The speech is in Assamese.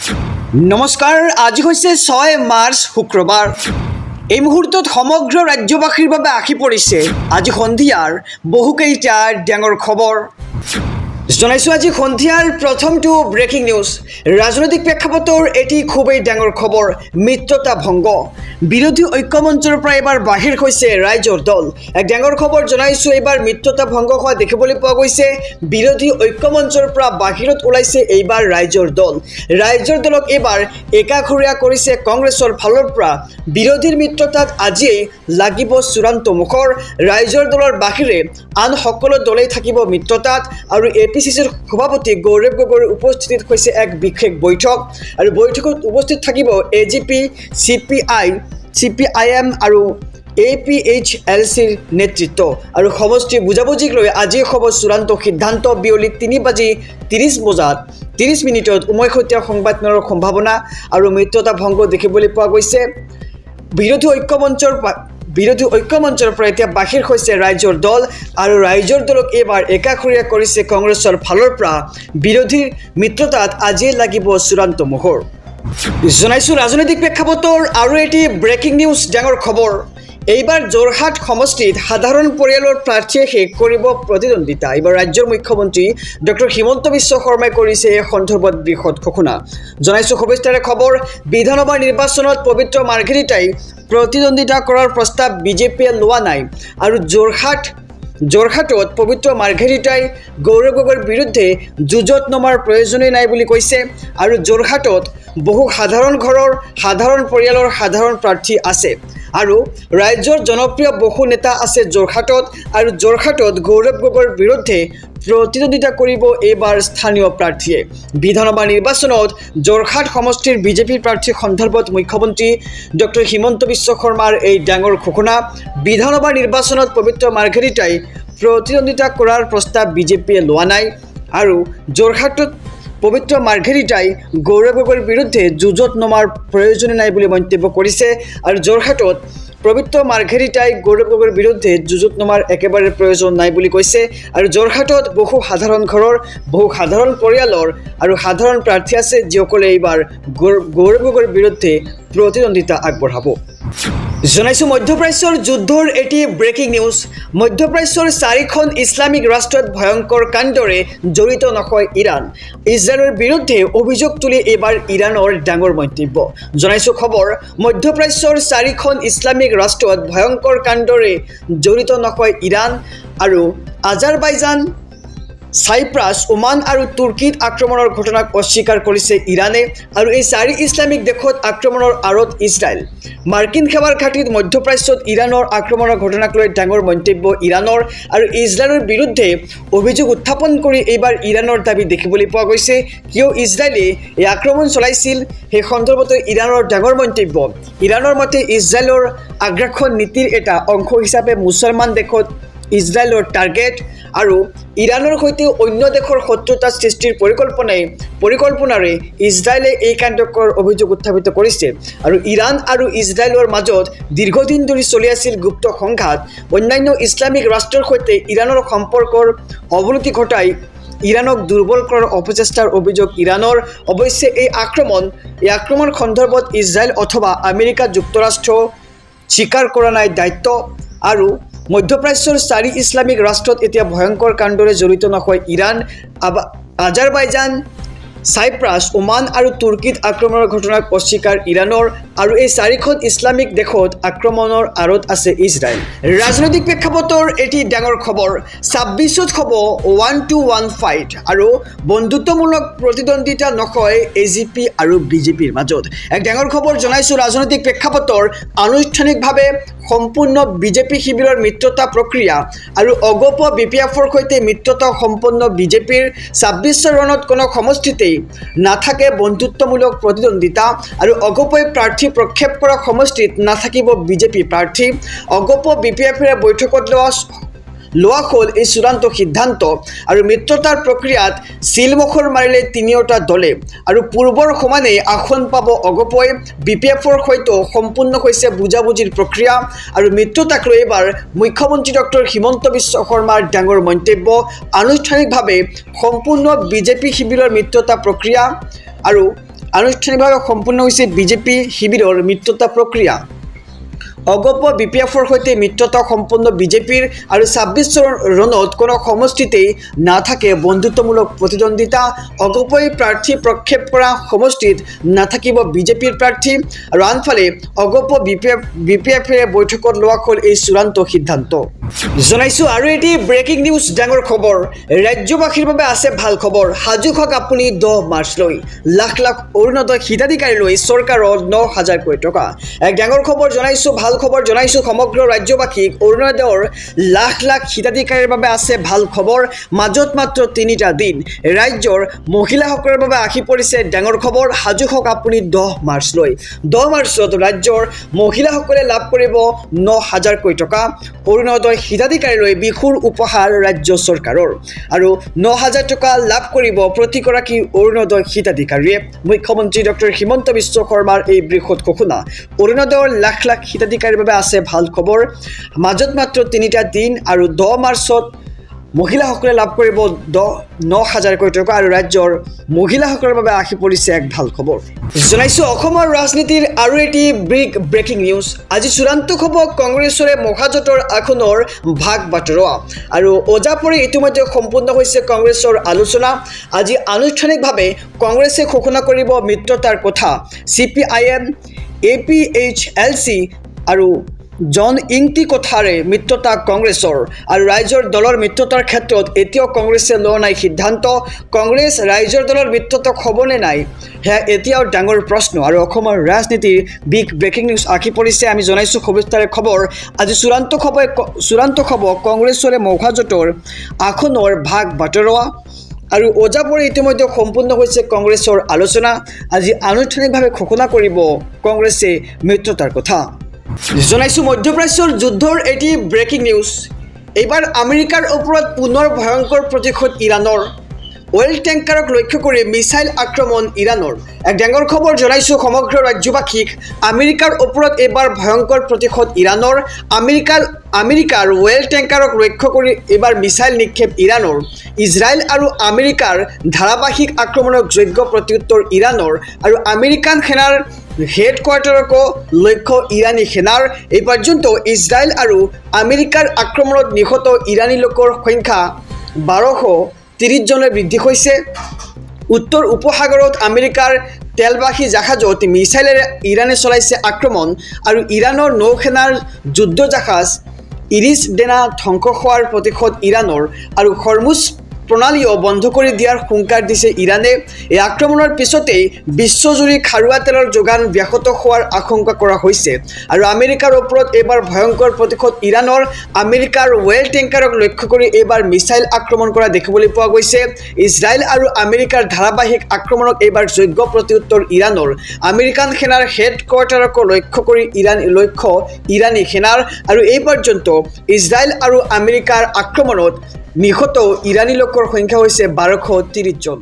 নমস্কাৰ, আজি হৈছে 6 মাৰ্চ শুক্ৰবাৰ। এই মুহূৰ্তত সমগ্ৰ ৰাজ্যবাসীৰ বাবে আহি পৰিছে আজি সন্ধিয়াৰ বহুকেইটা ডাঙৰ খবৰ। জনাইছোঁ আজি সন্ধিয়াৰ প্ৰথমটো ব্ৰেকিং নিউজ। ৰাজনৈতিক প্ৰেক্ষাপটৰ এটি খুবেই ডাঙৰ খবৰ, মিত্ৰতা ভংগ। বিৰোধী ঐক্যমঞ্চৰ পৰা এবাৰ বাহিৰ হৈছে ৰাইজৰ দল। এক ডাঙৰ খবৰ জনাইছোঁ, এইবাৰ মিত্ৰতা ভংগ হোৱা দেখিবলৈ পোৱা গৈছে। বিৰোধী ঐক্যমঞ্চৰ পৰা বাহিৰত ওলাইছে এইবাৰ ৰাইজৰ দল। ৰাইজৰ দলক এইবাৰ একাষৰীয়া কৰিছে কংগ্ৰেছৰ ফালৰ পৰা। বিৰোধীৰ মিত্ৰতাত আজিয়েই লাগিব চূড়ান্ত মুখৰ। ৰাইজৰ দলৰ বাহিৰে আন সকলো দলেই থাকিব মিত্ৰতাত। আৰু APCCৰ সভাপতি গৌৰৱ গগৈৰ উপস্থিতিত হৈছে এক বিশেষ বৈঠক। আৰু বৈঠকত উপস্থিত থাকিব AGP, CPIM আৰু APHLCৰ নেতৃত্ব। আৰু সমষ্টি বুজাবুজিক লৈ আজি হ'ব চূড়ান্ত সিদ্ধান্ত। বিয়লি 3:30 উমৈহতীয়া সংবাদমেলৰ সম্ভাৱনা আৰু মিত্ৰতা ভংগ দেখিবলৈ পোৱা গৈছে। বিৰোধী ঐক্যমঞ্চৰ পৰা এতিয়া বাহিৰ হৈছে ৰাইজৰ দল। আৰু ৰাইজৰ দলক এইবাৰ একাষৰীয়া কৰিছে কংগ্ৰেছৰ ফালৰ পৰা। বিৰোধীৰ মিত্ৰতাত আজিয়ে লাগিব চূড়ান্ত মোহৰ। জনাইছোঁ ৰাজনৈতিক প্ৰেক্ষাপটৰ আৰু এটি ব্ৰেকিং নিউজ, ডাঙৰ খবৰ। এইবাৰ যোৰহাট সমষ্টিত সাধাৰণ পৰিয়ালৰ প্ৰাৰ্থীয়ে শেষ কৰিব প্ৰতিদ্বন্দ্বিতা। এইবাৰ ৰাজ্যৰ মুখ্যমন্ত্ৰী ডক্টৰ হিমন্ত বিশ্ব শৰ্মাই কৰিছে এই সন্দৰ্ভত বৃহৎ ঘোষণা। জনাইছোঁ সবিস্তাৰে খবৰ। বিধানসভা নিৰ্বাচনত পবিত্ৰ মাৰ্ঘেৰিটাই প্ৰতিদ্বন্দ্বিতা কৰাৰ প্ৰস্তাৱ বিজেপিয়ে লোৱা নাই। আৰু যোৰহাটত পবিত্ৰ মাৰ্ঘেৰিটাই গৌৰৱ গগৈৰ বিৰুদ্ধে যুঁজত নমাৰ প্ৰয়োজনেই নাই বুলি কৈছে। আৰু যোৰহাটত বহু সাধাৰণ ঘৰৰ সাধাৰণ পৰিয়ালৰ সাধাৰণ প্ৰাৰ্থী আছে। আৰু ৰাজ্যৰ জনপ্ৰিয় বহু নেতা আছে যোৰহাটত। আৰু যোৰহাটত গৌৰৱ গগৈৰ বিৰুদ্ধে প্ৰতিদ্বন্দ্বিতা কৰিব এইবাৰ স্থানীয় প্ৰাৰ্থীয়ে। বিধানসভা নিৰ্বাচনত যোৰহাট সমষ্টিৰ বিজেপি প্ৰাৰ্থী সন্দৰ্ভত মুখ্যমন্ত্ৰী ডক্টৰ হিমন্ত বিশ্ব শৰ্মাৰ এই ডাঙৰ ঘোষণা। বিধানসভা নিৰ্বাচনত পবিত্ৰ মাৰ্ঘেৰিটাই প্ৰতিদ্বন্দ্বিতা কৰাৰ প্ৰস্তাৱ বিজেপিয়ে লোৱা নাই। আৰু যোৰহাটত পবিত্ৰ মাৰ্ঘেৰিটাই গৌৰৱ গগৈৰ বিৰুদ্ধে যুঁজত নমাৰ প্ৰয়োজনে নাই বুলি মন্তব্য কৰিছে। আৰু যোৰহাটত পবিত্ৰ মাৰ্ঘেৰিটাই গৌৰৱ গগৈৰ বিৰুদ্ধে যুঁজত নমাৰ একেবাৰে প্ৰয়োজন নাই বুলি কৈছে। আৰু যোৰহাটত বহু সাধাৰণ ঘৰৰ বহু সাধাৰণ পৰিয়ালৰ আৰু সাধাৰণ প্ৰাৰ্থী আছে, যিসকলে এইবাৰ গৌৰৱ গগৈৰ বিৰুদ্ধে প্ৰতিদ্বন্দ্বিতা আগবঢ়াব। জনাইছোঁ মধ্যপ্ৰাচ্যৰ যুদ্ধৰ এটি ব্ৰেকিং নিউজ। মধ্যপ্ৰাচ্যৰ 4খন ইছলামিক ৰাষ্ট্ৰত ভয়ংকৰ কাণ্ডৰে জড়িত নহয় ইৰাণ। ইজৰাইলৰ বিৰুদ্ধে অভিযোগ তুলি এইবাৰ ইৰাণৰ ডাঙৰ মন্তব্য। জনাইছোঁ খবৰ। মধ্যপ্ৰাচ্যৰ 4খন ইছলামিক ৰাষ্ট্ৰত ভয়ংকৰ কাণ্ডৰে জড়িত নহয় ইৰাণ। আৰু আজাৰবাইজান, ছাইপ্ৰাছ, ওমান আৰু তুৰ্কীত আক্ৰমণৰ ঘটনাক অস্বীকাৰ কৰিছে ইৰাণে। আৰু এই 4 ইছলামিক দেশত আক্ৰমণৰ আঁৰত ইজৰাইল। মাৰ্কিন সেৱাৰ ঘাটিত মধ্যপ্ৰাচ্যত ইৰাণৰ আক্ৰমণৰ ঘটনাক লৈ ডাঙৰ মন্তব্য ইৰাণৰ। আৰু ইজৰাইলৰ বিৰুদ্ধে অভিযোগ উত্থাপন কৰি এইবাৰ ইৰাণৰ দাবী দেখিবলৈ পোৱা গৈছে। কিয় ইজৰাইলে এই আক্ৰমণ চলাইছিল সেই সন্দৰ্ভত ইৰাণৰ ডাঙৰ মন্তব্য। ইৰাণৰ মতে ইজৰাইলৰ আগ্ৰাসন নীতিৰ এটা অংশ হিচাপে মুছলমান দেশত ইজৰাইলৰ টাৰ্গেট। আৰু ইৰাণৰ সৈতে অন্য দেশৰ শত্ৰুতা সৃষ্টিৰ পৰিকল্পনাৰে ইজৰাইলে এই কাণ্ডকৰ অভিযোগ উত্থাপিত কৰিছে। আৰু ইৰাণ আৰু ইজৰাইলৰ মাজত দীৰ্ঘদিন ধৰি চলি আছিল গুপ্ত সংঘাত। অন্যান্য ইছলামিক ৰাষ্ট্ৰৰ সৈতে ইৰাণৰ সম্পৰ্কৰ অৱনতি ঘটাই ইৰাণক দুৰ্বল কৰাৰ অপচেষ্টাৰ অভিযোগ ইৰাণৰ। অৱশ্যে এই আক্ৰমণ সন্দৰ্ভত ইজৰাইল অথবা আমেৰিকা যুক্তৰাষ্ট্ৰ স্বীকাৰ কৰা নাই দায়িত্ব। আৰু মধ্যপ্ৰাচ্যৰ 4 ইছলামিক ৰাষ্ট্ৰত এতিয়া ভয়ংকৰ কাণ্ডৰে জড়িত নহয় ইৰাণ। আজাৰবাইজান, ছাইপ্ৰাছ, ওমান আৰু তুৰ্কীত আক্ৰমণৰ ঘটনাক অস্বীকাৰ ইৰাণৰ। আৰু এই 4খন ইছলামিক দেশত আক্ৰমণৰ আঁৰত আছে ইজৰাইল। ৰাজনৈতিক প্ৰেক্ষাপটৰ এটি ডাঙৰ খবৰ। 26ত হ'ব 1-to-1 ফাইট। আৰু বন্ধুত্বমূলক প্ৰতিদ্বন্দ্বিতা নহয় AGP আৰু বিজেপিৰ মাজত। এক ডাঙৰ খবৰ জনাইছোঁ ৰাজনৈতিক প্ৰেক্ষাপটৰ। আনুষ্ঠানিকভাৱে সম্পূৰ্ণ বিজেপি শিবিৰৰ মিত্ৰতা প্ৰক্ৰিয়া। আৰু অগপ BPFৰ সৈতে মিত্ৰতা সম্পন্ন বিজেপিৰ। 26 ৰণত কোনো সমষ্টিতেই নাথাকে বন্ধুত্বমূলক প্ৰতিদ্বন্দ্বিতা। আৰু অগপই প্ৰাৰ্থী প্ৰক্ষেপ কৰা সমষ্টিত নাথাকিব বিজেপি প্ৰাৰ্থী। অগপ BPFৰে বৈঠকত লোৱা হ'ল এই চূড়ান্ত সিদ্ধান্ত। আৰু মিত্ৰতাৰ প্ৰক্ৰিয়াত চিলমোহৰ মাৰিলে তিনিওটা দলে। আৰু পূৰ্বৰ সমানেই আসন পাব অগপই। BPFৰ সৈতে সম্পূৰ্ণ হৈছে বুজাবুজিৰ প্ৰক্ৰিয়া। আৰু মিত্ৰতাক লৈ এইবাৰ মুখ্যমন্ত্ৰী ডক্টৰ হিমন্ত বিশ্ব শৰ্মাৰ ডাঙৰ মন্তব্য। আনুষ্ঠানিকভাৱে সম্পূৰ্ণ বিজেপি শিবিৰৰ মিত্ৰতা প্ৰক্ৰিয়া। আৰু আনুষ্ঠানিকভাৱে সম্পূৰ্ণ হৈছে বিজেপি শিবিৰৰ মিত্ৰতা প্ৰক্ৰিয়া অগপ বিপিএফৰ সৈতে মিত্ৰতা সম্পন্ন বিজেপিৰ আৰু ২৬ চনৰ ৰণত কোনো সমষ্টিতেই নাথাকে বন্ধুত্বমূলক প্ৰতিদ্বন্দ্বিতা অগপই প্ৰাৰ্থী প্ৰক্ষেপ কৰা সমষ্টিত নাথাকিব বিজেপিৰ প্ৰাৰ্থী আৰু আনফালে অগপ বিপিএফে বৈঠকত লোৱা হ'ল এই চূড়ান্ত সিদ্ধান্ত জনাইছোঁ আৰু এটি ব্ৰেকিং নিউজ ডাঙৰ খবৰ ৰাজ্যবাসীৰ বাবে আছে ভাল খবৰ সাজু হওক আপুনি 10 মাৰ্চলৈ লাখ লাখ অৰুণোদয় হিতাধিকাৰীলৈ চৰকাৰৰ ৯,০০০ কোটি টকা এক ডাঙৰ খবৰ জনাইছোঁ ভাল খবৰ জনাইছোঁ সমগ্ৰ ৰাজ্যবাসীক অৰুণোদয়ৰ লাখ লাখ হিতাধিকাৰীৰ বাবে আছে ভাল খবৰ মাজত মাত্ৰ ৩টা দিন ৰাজ্যৰ মহিলাসকলৰ বাবে আহি পৰিছে ডাঙৰ খবৰ সাজু হওক আপুনি 10 মাৰ্চলৈ 10 মাৰ্চত ৰাজ্যৰ মহিলাসকলে লাভ কৰিব ৯,০০০ কোটি টকা অৰুণোদয় হিতাধিকাৰীলৈ বিহুৰ উপহাৰ ৰাজ্য চৰকাৰৰ আৰু ৯,০০০ টকা লাভ কৰিব প্ৰতিগৰাকী অৰুণোদয় হিতাধিকাৰীয়ে মুখ্যমন্ত্ৰী ডক্টৰ হিমন্ত বিশ্ব শৰ্মাৰ এই বৃহৎ ঘোষণা অৰুণোদয়ৰ লাখ লাখ হিতাধিকাৰীৰ বাবে আছে ভাল খবৰ মাজত মাত্ৰ ৩টা দিন আৰু 10 মাৰ্চত মহিলাসকলে লাভ কৰিব ৯,০০০ কোটি টকা আৰু ৰাজ্যৰ মহিলাসকলৰ বাবে আহি পৰিছে এক ভাল খবৰ জনাইছোঁ অসমৰ ৰাজনীতিৰ আৰু এটি ব্ৰেকিং নিউজ আজি চূড়ান্ত খবৰ কংগ্ৰেছৰে মহাজোঁটৰ আসনৰ ভাগ বাটোৱা আৰু ওজাপৰি ইতিমধ্যে সম্পূৰ্ণ হৈছে কংগ্ৰেছৰ আলোচনা আজি আনুষ্ঠানিকভাৱে কংগ্ৰেছে ঘোষণা কৰিব মিত্ৰতাৰ কথা CPIM APHLC আৰু জন ইংতি কথাৰে মিত্ৰতা কংগ্ৰেছৰ আৰু ৰাইজৰ দলৰ মিত্ৰতাৰ ক্ষেত্ৰত এতিয়াও কংগ্ৰেছে লোৱা নাই সিদ্ধান্ত কংগ্ৰেছ ৰাইজৰ দলৰ মিত্ৰতা হ'বনে নাই সেয়া এতিয়াও ডাঙৰ প্ৰশ্ন আৰু অসমৰ ৰাজনীতিৰ ব্ৰেকিং নিউজ আহি পৰিছে আমি জনাইছোঁ সবিস্তাৰে খবৰ আজি চূড়ান্ত খবৰ কংগ্ৰেছৰে মহাজোঁটৰ আসনৰ ভাগ বাটোৱা আৰু ওজাপৰি ইতিমধ্যে সম্পূৰ্ণ হৈছে কংগ্ৰেছৰ আলোচনা আজি আনুষ্ঠানিকভাৱে ঘোষণা কৰিব কংগ্ৰেছে মিত্ৰতাৰ কথা জনাইছোঁ মধ্যপ্ৰাচ্যৰ যুদ্ধৰ এটি ব্ৰেকিং নিউজ এইবাৰ আমেৰিকাৰ ওপৰত পুনৰ ভয়ংকৰ প্ৰতিশোধ ইৰাণৰ অইল টেংকাৰক লক্ষ্য কৰি মিছাইল আক্ৰমণ ইৰাণৰ এক ডাঙৰ খবৰ জনাইছোঁ সমগ্ৰ ৰাজ্যবাসীক আমেৰিকাৰ ওপৰত এইবাৰ ভয়ংকৰ প্ৰতিশোধ ইৰাণৰ আমেৰিকাৰ অইল টেংকাৰক লক্ষ্য কৰি এইবাৰ মিছাইল নিক্ষেপ ইৰাণৰ ইজৰাইল আৰু আমেৰিকাৰ ধাৰাবাহিক আক্ৰমণক যোগ্য প্ৰত্যুত্তৰ ইৰাণৰ আৰু আমেৰিকান সেনাৰ হেডকোৱাৰ্টাৰকো লক্ষ্য ইৰাণী সেনাৰ এই পৰ্যন্ত ইজৰাইল আৰু আমেৰিকাৰ আক্ৰমণত নিহত ইৰাণী লোকৰ সংখ্যা ১২৩০ জনলৈ বৃদ্ধি হৈছে উত্তৰ উপসাগৰত আমেৰিকাৰ তেলবাহী জাহাজত মিছাইলেৰে ইৰাণে চলাইছে আক্ৰমণ আৰু ইৰাণৰ নৌসেনাৰ যুদ্ধ জাহাজ ইৰিছ ডেনা ধ্বংস হোৱাৰ প্ৰতিশোধ ইৰাণৰ আৰু হৰমুজ প্ৰণালীও বন্ধ কৰি দিয়াৰ হুংকাৰ দিছে ইৰাণে এই আক্ৰমণৰ পিছতেই বিশ্বজুৰি খাৰুৱা তেলৰ যোগান ব্যাহত হোৱাৰ আশংকা কৰা হৈছে আৰু আমেৰিকাৰ ওপৰত এইবাৰ ভয়ংকৰ প্ৰতিশোধ ইৰাণৰ আমেৰিকাৰ অইল টেংকাৰক লক্ষ্য কৰি এইবাৰ মিছাইল আক্ৰমণ কৰা দেখিবলৈ পোৱা গৈছে ইজৰাইল আৰু আমেৰিকাৰ ধাৰাবাহিক আক্ৰমণক এইবাৰ যোগ্য প্ৰত্যুত্তৰ ইৰাণৰ আমেৰিকান সেনাৰ হেডকোৱাৰ্টাৰকো লক্ষ্য কৰি ইৰাণী সেনাৰ আৰু এই পৰ্যন্ত ইজৰাইল আৰু আমেৰিকাৰ আক্ৰমণত নিহত ইৰাণী লোকৰ সংখ্যা হৈছে ১২৩০ জন